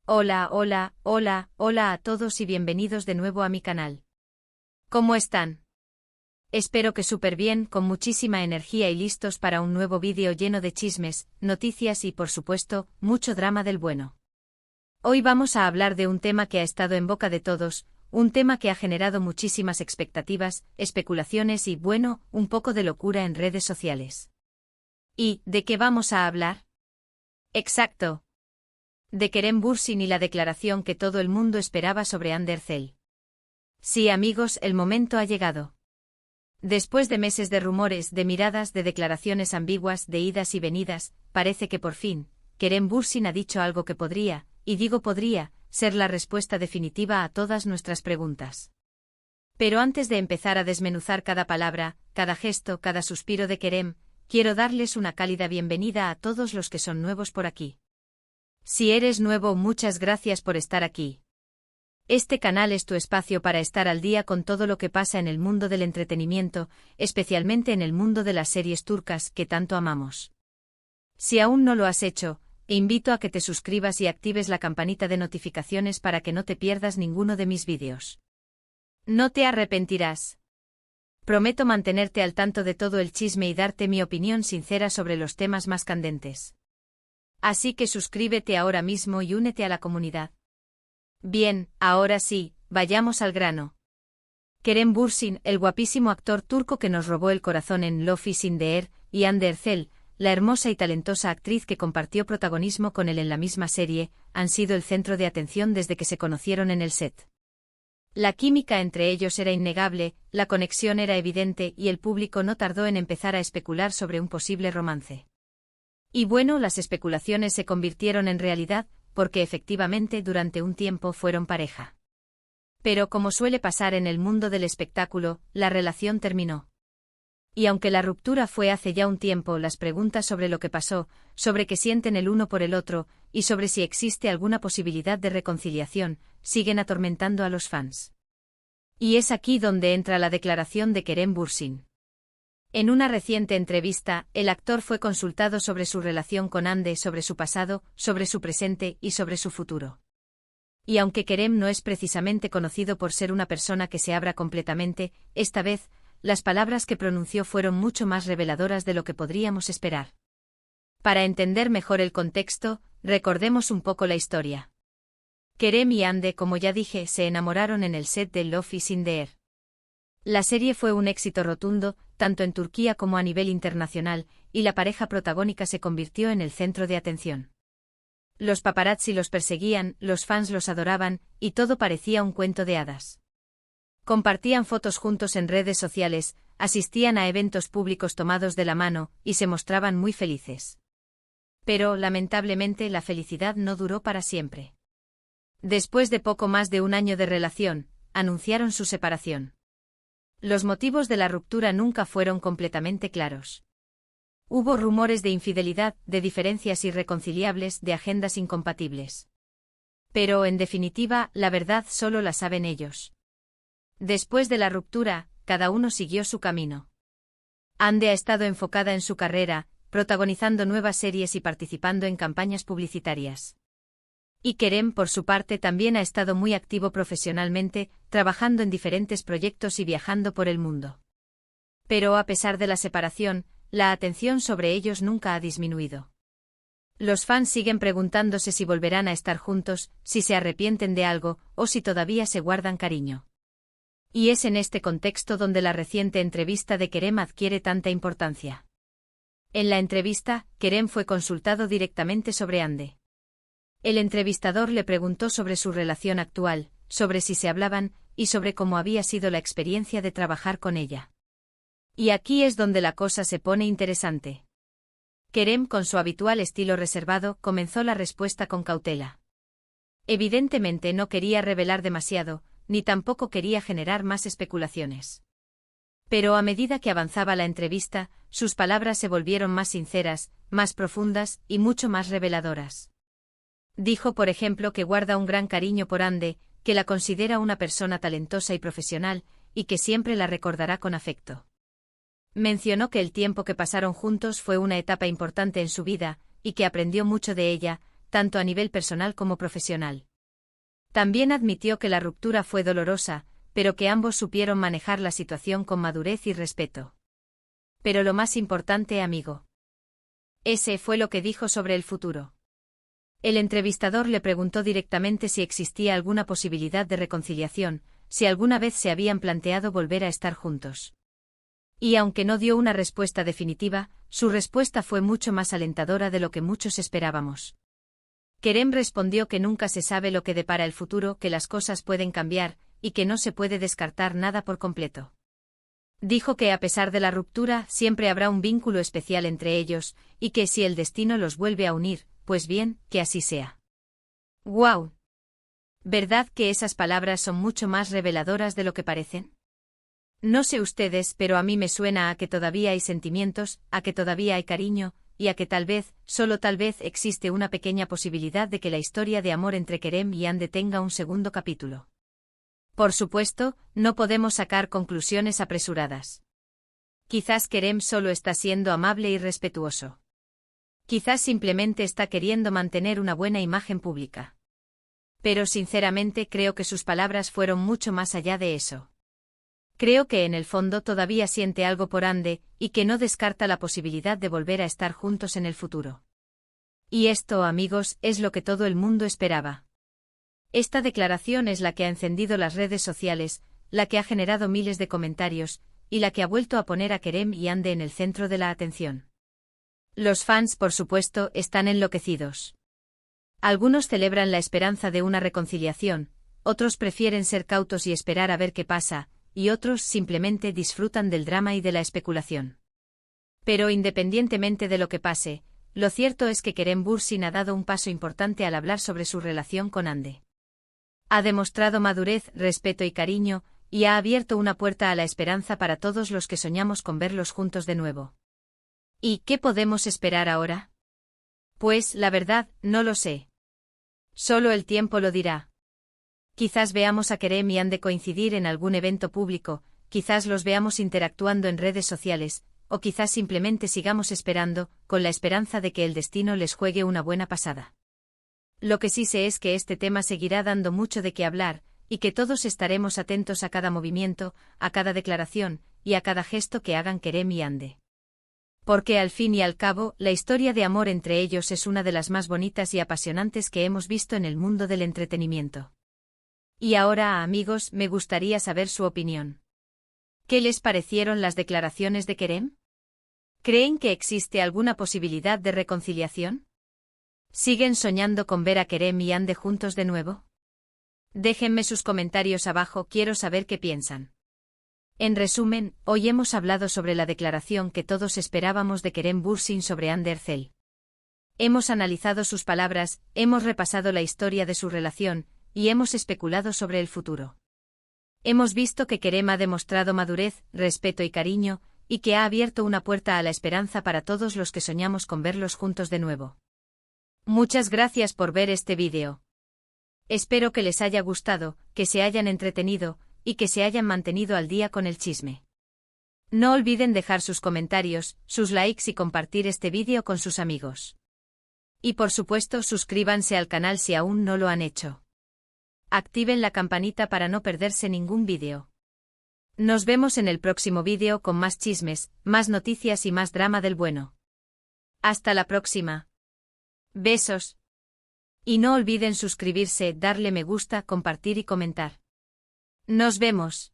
Hola, hola, hola, hola a todos y bienvenidos de nuevo a mi canal. ¿Cómo están? Espero que súper bien, con muchísima energía y listos para un nuevo vídeo lleno de chismes, noticias y, por supuesto, mucho drama del bueno. Hoy vamos a hablar de un tema que ha estado en boca de todos, un tema que ha generado muchísimas expectativas, especulaciones y, bueno, un poco de locura en redes sociales. ¿Y de qué vamos a hablar? Exacto. De Kerem Bürsin y la declaración que todo el mundo esperaba sobre Hande Erçel. Sí, amigos, el momento ha llegado. Después de meses de rumores, de miradas, de declaraciones ambiguas, de idas y venidas, parece que por fin, Kerem Bürsin ha dicho algo que podría, y digo podría, ser la respuesta definitiva a todas nuestras preguntas. Pero antes de empezar a desmenuzar cada palabra, cada gesto, cada suspiro de Kerem, quiero darles una cálida bienvenida a todos los que son nuevos por aquí. Si eres nuevo, muchas gracias por estar aquí. Este canal es tu espacio para estar al día con todo lo que pasa en el mundo del entretenimiento, especialmente en el mundo de las series turcas que tanto amamos. Si aún no lo has hecho, invito a que te suscribas y actives la campanita de notificaciones para que no te pierdas ninguno de mis vídeos. No te arrepentirás. Prometo mantenerte al tanto de todo el chisme y darte mi opinión sincera sobre los temas más candentes. Así que suscríbete ahora mismo y únete a la comunidad. Bien, ahora sí, vayamos al grano. Kerem Bürsin, el guapísimo actor turco que nos robó el corazón en Love is in the Air, y Hande Erçel, la hermosa y talentosa actriz que compartió protagonismo con él en la misma serie, han sido el centro de atención desde que se conocieron en el set. La química entre ellos era innegable, la conexión era evidente y el público no tardó en empezar a especular sobre un posible romance. Y bueno, las especulaciones se convirtieron en realidad, porque efectivamente durante un tiempo fueron pareja. Pero como suele pasar en el mundo del espectáculo, la relación terminó. Y aunque la ruptura fue hace ya un tiempo, las preguntas sobre lo que pasó, sobre qué sienten el uno por el otro, y sobre si existe alguna posibilidad de reconciliación, siguen atormentando a los fans. Y es aquí donde entra la declaración de Kerem Bürsin. En una reciente entrevista, el actor fue consultado sobre su relación con Hande, sobre su pasado, sobre su presente y sobre su futuro. Y aunque Kerem no es precisamente conocido por ser una persona que se abra completamente, esta vez, las palabras que pronunció fueron mucho más reveladoras de lo que podríamos esperar. Para entender mejor el contexto, recordemos un poco la historia. Kerem y Hande, como ya dije, se enamoraron en el set de Love is in the Air. La serie fue un éxito rotundo, tanto en Turquía como a nivel internacional, y la pareja protagónica se convirtió en el centro de atención. Los paparazzi los perseguían, los fans los adoraban, y todo parecía un cuento de hadas. Compartían fotos juntos en redes sociales, asistían a eventos públicos tomados de la mano, y se mostraban muy felices. Pero, lamentablemente, la felicidad no duró para siempre. Después de poco más de un año de relación, anunciaron su separación. Los motivos de la ruptura nunca fueron completamente claros. Hubo rumores de infidelidad, de diferencias irreconciliables, de agendas incompatibles. Pero, en definitiva, la verdad solo la saben ellos. Después de la ruptura, cada uno siguió su camino. Hande ha estado enfocada en su carrera, protagonizando nuevas series y participando en campañas publicitarias. Y Kerem, por su parte, también ha estado muy activo profesionalmente, trabajando en diferentes proyectos y viajando por el mundo. Pero a pesar de la separación, la atención sobre ellos nunca ha disminuido. Los fans siguen preguntándose si volverán a estar juntos, si se arrepienten de algo, o si todavía se guardan cariño. Y es en este contexto donde la reciente entrevista de Kerem adquiere tanta importancia. En la entrevista, Kerem fue consultado directamente sobre Hande. El entrevistador le preguntó sobre su relación actual, sobre si se hablaban, y sobre cómo había sido la experiencia de trabajar con ella. Y aquí es donde la cosa se pone interesante. Kerem, con su habitual estilo reservado, comenzó la respuesta con cautela. Evidentemente no quería revelar demasiado, ni tampoco quería generar más especulaciones. Pero a medida que avanzaba la entrevista, sus palabras se volvieron más sinceras, más profundas y mucho más reveladoras. Dijo, por ejemplo, que guarda un gran cariño por Hande, que la considera una persona talentosa y profesional, y que siempre la recordará con afecto. Mencionó que el tiempo que pasaron juntos fue una etapa importante en su vida, y que aprendió mucho de ella, tanto a nivel personal como profesional. También admitió que la ruptura fue dolorosa, pero que ambos supieron manejar la situación con madurez y respeto. Pero lo más importante, amigo. Ese fue lo que dijo sobre el futuro. El entrevistador le preguntó directamente si existía alguna posibilidad de reconciliación, si alguna vez se habían planteado volver a estar juntos. Y aunque no dio una respuesta definitiva, su respuesta fue mucho más alentadora de lo que muchos esperábamos. Kerem respondió que nunca se sabe lo que depara el futuro, que las cosas pueden cambiar, y que no se puede descartar nada por completo. Dijo que a pesar de la ruptura, siempre habrá un vínculo especial entre ellos, y que si el destino los vuelve a unir, pues bien, que así sea. ¡Guau! ¿Verdad que esas palabras son mucho más reveladoras de lo que parecen? No sé ustedes, pero a mí me suena a que todavía hay sentimientos, a que todavía hay cariño, y a que tal vez, solo tal vez, existe una pequeña posibilidad de que la historia de amor entre Kerem y Hande tenga un segundo capítulo. Por supuesto, no podemos sacar conclusiones apresuradas. Quizás Kerem solo está siendo amable y respetuoso. Quizás simplemente está queriendo mantener una buena imagen pública. Pero sinceramente creo que sus palabras fueron mucho más allá de eso. Creo que en el fondo todavía siente algo por Hande, y que no descarta la posibilidad de volver a estar juntos en el futuro. Y esto, amigos, es lo que todo el mundo esperaba. Esta declaración es la que ha encendido las redes sociales, la que ha generado miles de comentarios, y la que ha vuelto a poner a Kerem y Hande en el centro de la atención. Los fans, por supuesto, están enloquecidos. Algunos celebran la esperanza de una reconciliación, otros prefieren ser cautos y esperar a ver qué pasa, y otros simplemente disfrutan del drama y de la especulación. Pero independientemente de lo que pase, lo cierto es que Kerem Bürsin ha dado un paso importante al hablar sobre su relación con Hande. Ha demostrado madurez, respeto y cariño, y ha abierto una puerta a la esperanza para todos los que soñamos con verlos juntos de nuevo. ¿Y qué podemos esperar ahora? Pues, la verdad, no lo sé. Solo el tiempo lo dirá. Quizás veamos a Kerem y Hande coincidir en algún evento público, quizás los veamos interactuando en redes sociales, o quizás simplemente sigamos esperando, con la esperanza de que el destino les juegue una buena pasada. Lo que sí sé es que este tema seguirá dando mucho de qué hablar, y que todos estaremos atentos a cada movimiento, a cada declaración, y a cada gesto que hagan Kerem y Hande. Porque al fin y al cabo, la historia de amor entre ellos es una de las más bonitas y apasionantes que hemos visto en el mundo del entretenimiento. Y ahora, amigos, me gustaría saber su opinión. ¿Qué les parecieron las declaraciones de Kerem? ¿Creen que existe alguna posibilidad de reconciliación? ¿Siguen soñando con ver a Kerem y Hande juntos de nuevo? Déjenme sus comentarios abajo, quiero saber qué piensan. En resumen, hoy hemos hablado sobre la declaración que todos esperábamos de Kerem Bürsin sobre Hande Erçel. Hemos analizado sus palabras, hemos repasado la historia de su relación, y hemos especulado sobre el futuro. Hemos visto que Kerem ha demostrado madurez, respeto y cariño, y que ha abierto una puerta a la esperanza para todos los que soñamos con verlos juntos de nuevo. Muchas gracias por ver este vídeo. Espero que les haya gustado, que se hayan entretenido, y que se hayan mantenido al día con el chisme. No olviden dejar sus comentarios, sus likes y compartir este vídeo con sus amigos. Y por supuesto suscríbanse al canal si aún no lo han hecho. Activen la campanita para no perderse ningún vídeo. Nos vemos en el próximo vídeo con más chismes, más noticias y más drama del bueno. Hasta la próxima. Besos. Y no olviden suscribirse, darle me gusta, compartir y comentar. Nos vemos.